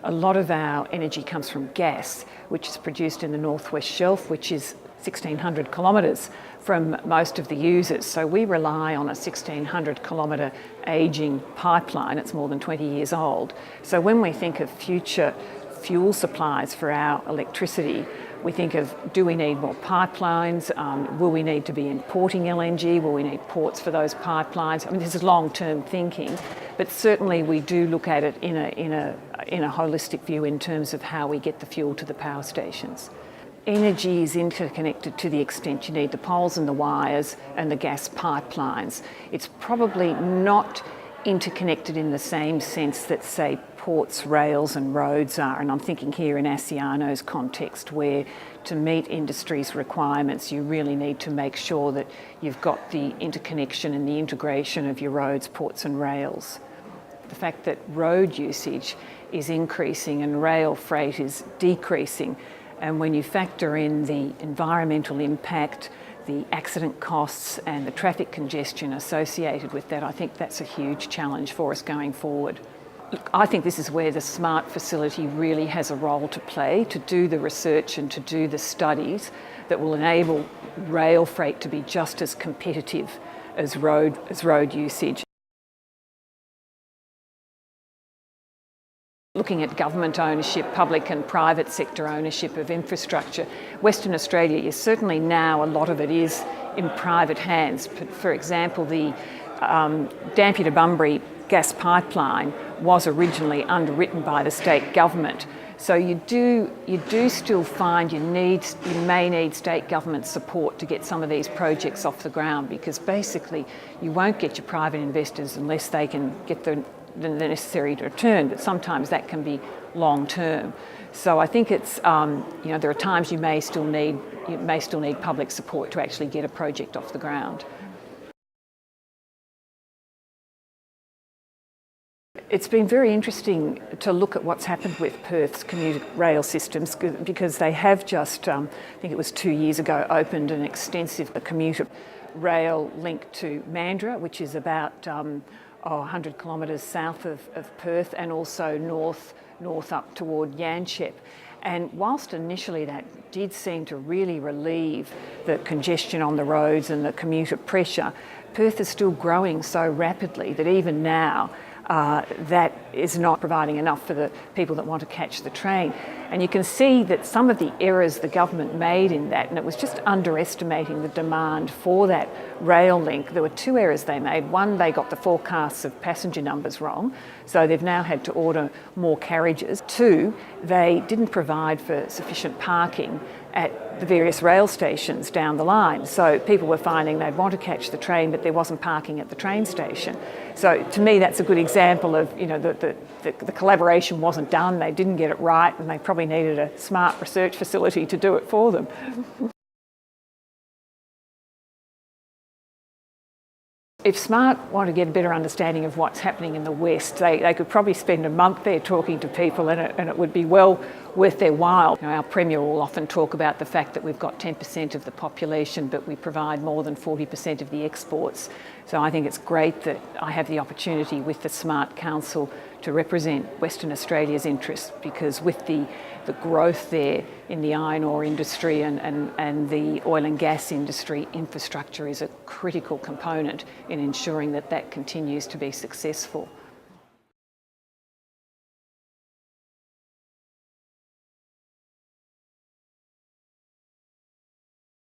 a lot of our energy comes from gas, which is produced in the Northwest Shelf, which is 1,600 kilometres from most of the users. So we rely on a 1,600 kilometre ageing pipeline. It's more than 20 years old. So when we think of future fuel supplies for our electricity, we think of, do we need more pipelines? Will we need to be importing LNG? Will we need ports for those pipelines? I mean, this is long-term thinking, but certainly we do look at it in a holistic view in terms of how we get the fuel to the power stations. Energy is interconnected to the extent you need the poles and the wires and the gas pipelines. It's probably not interconnected in the same sense that, say, ports, rails and roads are. And I'm thinking here in Asiano's context, where to meet industry's requirements, you really need to make sure that you've got the interconnection and the integration of your roads, ports and rails. The fact that road usage is increasing and rail freight is decreasing, and when you factor in the environmental impact, the accident costs and the traffic congestion associated with that, I think that's a huge challenge for us going forward. Look, I think this is where the SMART facility really has a role to play, to do the research and to do the studies that will enable rail freight to be just as competitive as road usage. Looking at government ownership, public and private sector ownership of infrastructure, Western Australia is certainly now, a lot of it is in private hands. For example, the Dampier to Bunbury gas pipeline was originally underwritten by the state government. So you do still find you may need state government support to get some of these projects off the ground, because basically you won't get your private investors unless they can get the necessary return, but sometimes that can be long term. So I think it's there are times you may still need public support to actually get a project off the ground. It's been very interesting to look at what's happened with Perth's commuter rail systems, because they have just, I think it was 2 years ago, opened an extensive commuter rail link to Mandurah, which is about 100 kilometres south of Perth, and also north up toward Yanchep. And whilst initially that did seem to really relieve the congestion on the roads and the commuter pressure, Perth is still growing so rapidly that even now that is not providing enough for the people that want to catch the train. And you can see that some of the errors the government made in that, and it was just underestimating the demand for that rail link. There were two errors they made. One, they got the forecasts of passenger numbers wrong, so they've now had to order more carriages. Two, they didn't provide for sufficient parking at the various rail stations down the line. So people were finding they'd want to catch the train, but there wasn't parking at the train station. So to me, that's a good example of, the collaboration wasn't done, they didn't get it right, and they probably needed a smart research facility to do it for them. If SMART want to get a better understanding of what's happening in the West, they could probably spend a month there talking to people, and it would be well worth their while. Our Premier will often talk about the fact that we've got 10% of the population, but we provide more than 40% of the exports. So I think it's great that I have the opportunity with the SMART Council to represent Western Australia's interests, because with the growth there in the iron ore industry and the oil and gas industry, infrastructure is a critical component in ensuring that continues to be successful.